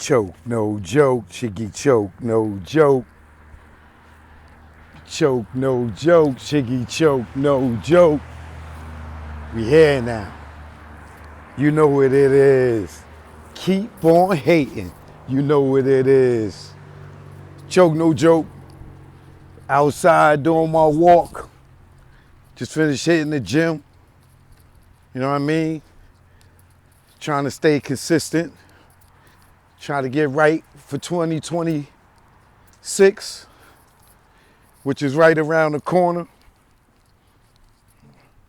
choke, no joke. Chiggy choke, no joke. Choke, no joke. Chiggy choke, no joke. We here now. You know what it is. Keep on hating. You know what it is. Choke, no joke. Outside doing my walk. Just finished hitting the gym. You know what I mean? Trying to stay consistent. Trying to get right for 2026, which is right around the corner.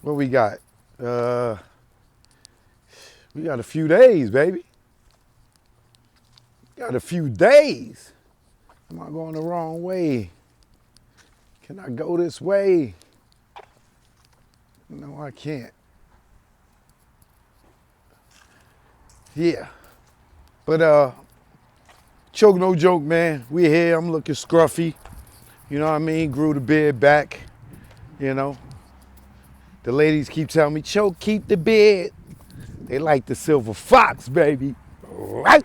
What we got? We got a few days, baby. Got a few days. Am I going the wrong way? Can I go this way? No, I can't. Yeah. But choke no joke, man. We here. I'm looking scruffy. You know what I mean? Grew the beard back. You know. The ladies keep telling me, choke, keep the beard. They like the silver fox, baby. Right?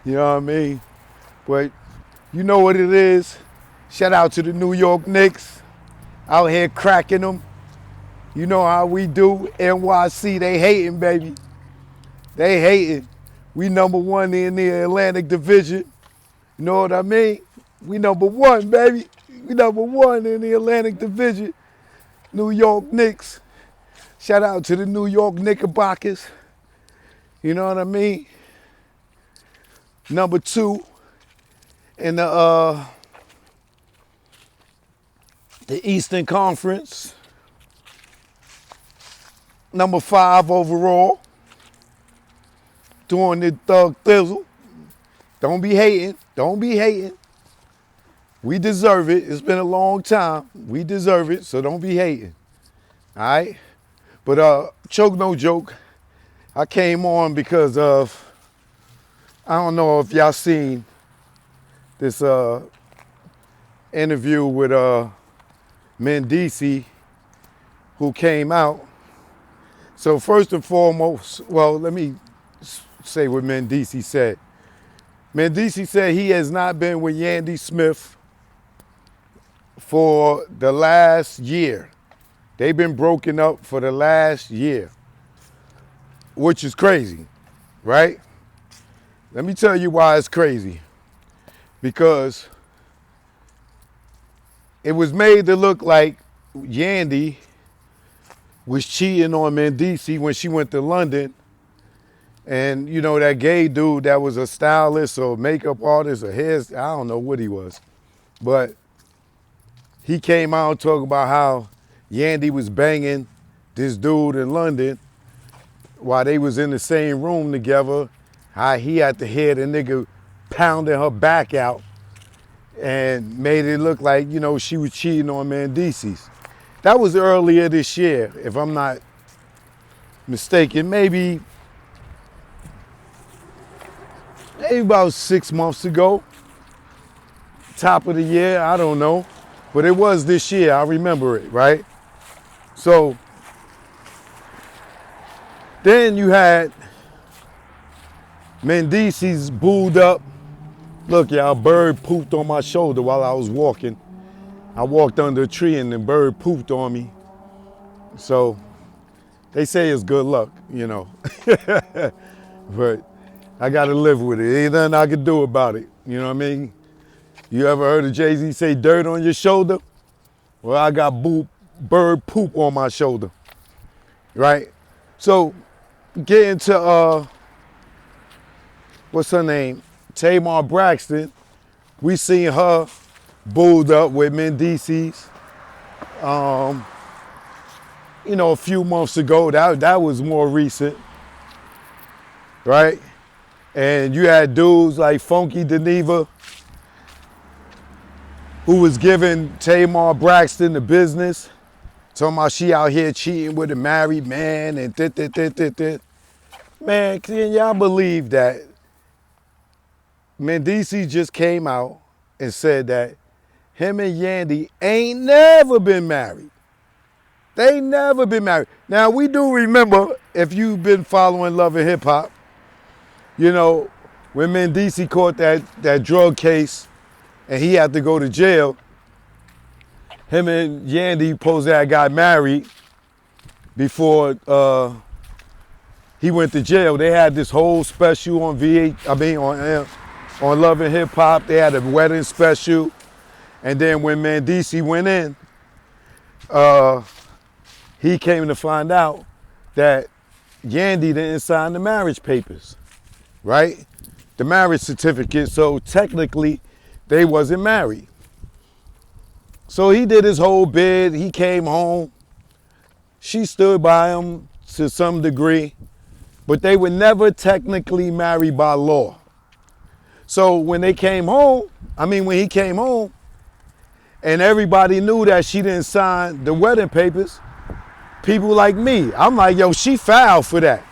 You know what I mean? But you know what it is. Shout out to the New York Knicks. Out here cracking them. You know how we do. NYC, they hating, baby. They hating. We number one in the Atlantic Division. You know what I mean? We number one, baby. We number one in the Atlantic Division. New York Knicks. Shout out to the New York Knickerbockers. You know what I mean? Number two in the Eastern Conference. Number 5 overall. Doing the thug thizzle. Don't be hating. Don't be hating. We deserve it. It's been a long time. We deserve it, so don't be hating. All right? But choke no joke. I came on because of, I don't know if y'all seen this interview with Mendeecees, who came out. So first and foremost, well, let me say what Mendeecees said. Mendeecees said he has not been with Yandy Smith for the last year. They've been broken up for the last year, which is crazy, right? Let me tell you why it's crazy. Because it was made to look like Yandy was cheating on Mendeecees when she went to London. And you know, that gay dude that was a stylist or makeup artist or I don't know what he was. But he came out talking about how Yandy was banging this dude in London while they was in the same room together. How he had to hear the nigga pounding her back out and made it look like, you know, she was cheating on Mendeecees. That was earlier this year, if I'm not mistaken. Maybe about 6 months ago. Top of the year, I don't know. But it was this year, I remember it, right? So then you had Mendeecees booed up. Look, y'all, bird pooped on my shoulder while I was walking. I walked under a tree and the bird pooped on me. So they say it's good luck, you know. But I gotta live with it. Ain't nothing I can do about it. You know what I mean? You ever heard of Jay-Z say dirt on your shoulder? Well, I got bird poop on my shoulder, right? So get into, what's her name? Tamar Braxton. We seen her booed up with Mendeecees, you know, a few months ago. That was more recent, right? And you had dudes like Funky Deneva, who was giving Tamar Braxton the business, talking about she out here cheating with a married man and Man, can y'all believe that Mendeecees just came out and said that him and Yandy ain't never been married. They never been married. Now, we do remember, if you've been following Love and Hip Hop, You know, when Mendeecees caught that drug case and he had to go to jail, him and Yandy supposed to have got married before he went to jail. They had this whole special on on Love and Hip Hop. They had a wedding special. And then when Mendeecees went in, he came to find out that Yandy didn't sign the marriage papers, right? The marriage certificate, so technically they wasn't married. So he did his whole bid, he came home, she stood by him to some degree, but they were never technically married by law. So when he came home, and everybody knew that she didn't sign the wedding papers, people like me, I'm like, yo, she fouled for that.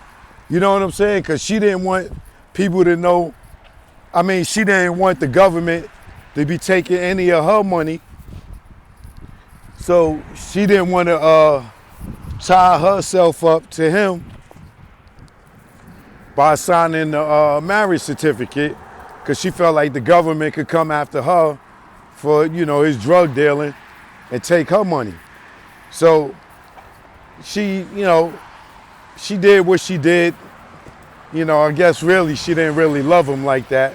You know what I'm saying? Because she didn't want people to know, she didn't want the government to be taking any of her money. So she didn't want to tie herself up to him by signing the marriage certificate, because she felt like the government could come after her for, his drug dealing and take her money. So she, she did what she did. I guess really she didn't really love him like that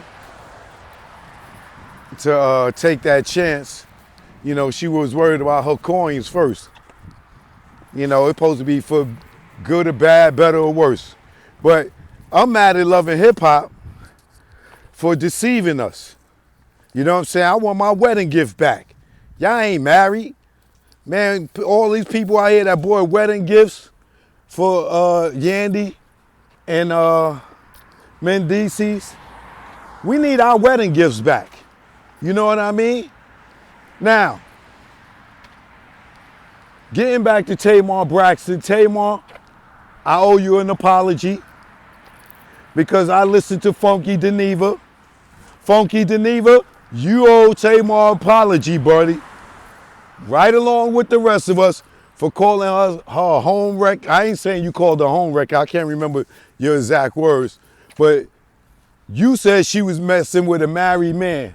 to take that chance. She was worried about her coins first. It's supposed to be for good or bad, better or worse. But I'm mad at Love and Hip Hop for deceiving us. You know what I'm saying? I want my wedding gift back. Y'all ain't married. Man, all these people out here that bought wedding gifts for Yandy and Mendecees, we need our wedding gifts back. You know what I mean? Now, getting back to Tamar Braxton. Tamar, I owe you an apology because I listened to Funky Deneva. Funky Deneva, you owe Tamar an apology, buddy. Right along with the rest of us for calling her home wreck. I ain't saying you called her home wreck. I can't remember your exact words. But you said she was messing with a married man.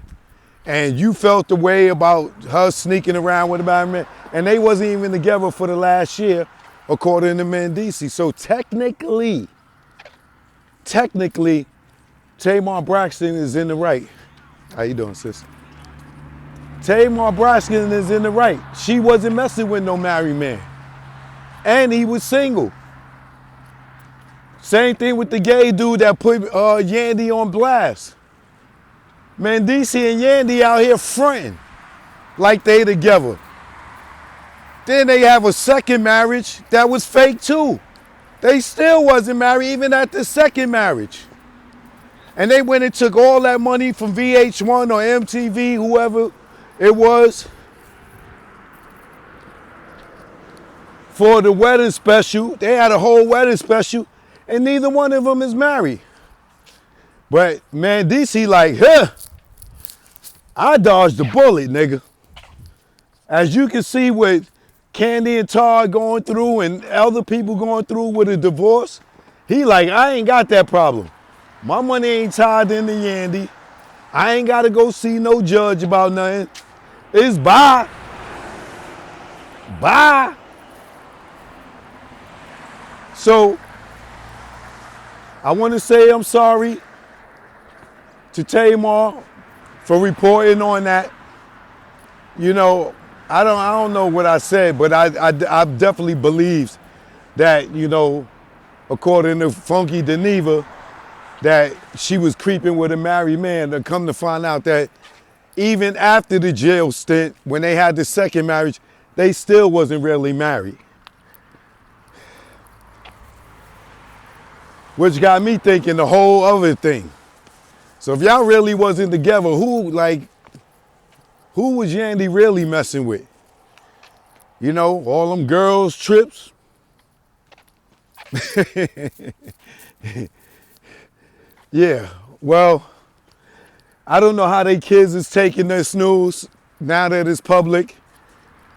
And you felt the way about her sneaking around with a married man. And they wasn't even together for the last year, according to Mendeecees. So technically, Tamar Braxton is in the right. How you doing, sis? Tamar Braxton is in the right. She wasn't messing with no married man. And he was single. Same thing with the gay dude that put Yandy on blast. Mendeecees and Yandy out here fronting like they together. Then they have a second marriage that was fake too. They still wasn't married even at the second marriage. And they went and took all that money from VH1 or MTV, whoever it was, for the wedding special. They had a whole wedding special, and neither one of them is married. But Mendeecees like, I dodged the bullet, nigga. As you can see with Candy and Todd going through and other people going through with a divorce, he like, I ain't got that problem. My money ain't tied into Yandy. I ain't got to go see no judge about nothing. It's bye. Bye. So, I want to say I'm sorry to Tamar for reporting on that. I don't know what I said, but I definitely believe that, according to Funky Deneva, that she was creeping with a married man. To come to find out that even after the jail stint, when they had the second marriage, they still wasn't really married. Which got me thinking the whole other thing. So if y'all really wasn't together, who was Yandy really messing with? All them girls' trips. Yeah, well, I don't know how they kids is taking this news now that it's public,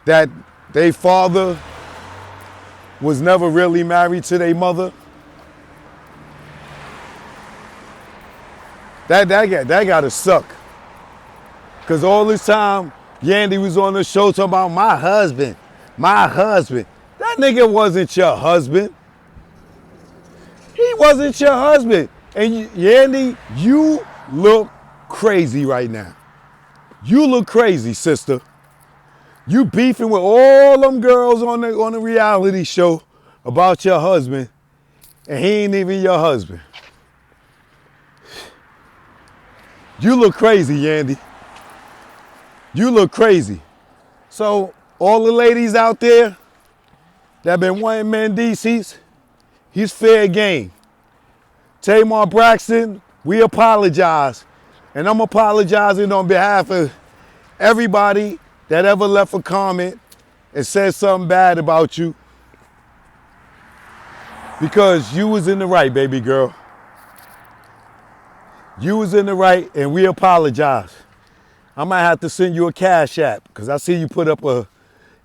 that their father was never really married to their mother. That gotta suck. Cause all this time, Yandy was on the show talking about my husband, my husband. That nigga wasn't your husband. He wasn't your husband. And Yandy, you look crazy right now. You look crazy, sister. You beefing with all them girls on the reality show about your husband, and he ain't even your husband. You look crazy, Yandy. You look crazy. So all the ladies out there that been wanting Mendecees, he's fair game. Tamar Braxton, we apologize. And I'm apologizing on behalf of everybody that ever left a comment and said something bad about you. Because you was in the right, baby girl. You was in the right, and we apologize. I might have to send you a cash app, because I see you put up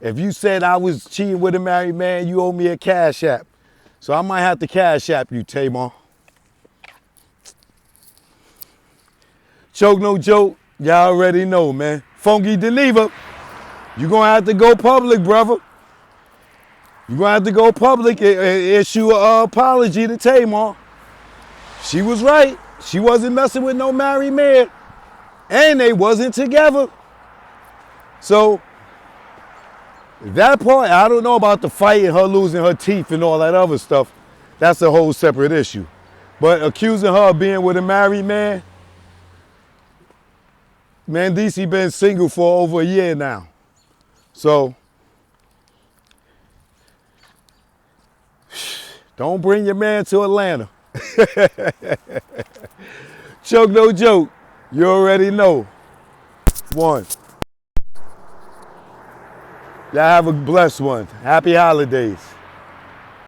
if you said I was cheating with a married man, you owe me a cash app. So I might have to cash app you, Tamar. Choke no joke, y'all already know, man. Funky Deliver, you gonna have to go public, brother. You gonna have to go public and issue an apology to Tamar. She was right. She wasn't messing with no married man. And they wasn't together. So, that part, I don't know about the fight and her losing her teeth and all that other stuff. That's a whole separate issue. But accusing her of being with a married man, Mendeecees been single for over a year now. So, don't bring your man to Atlanta. Choke no joke. You already know. One. Y'all have a blessed one. Happy holidays.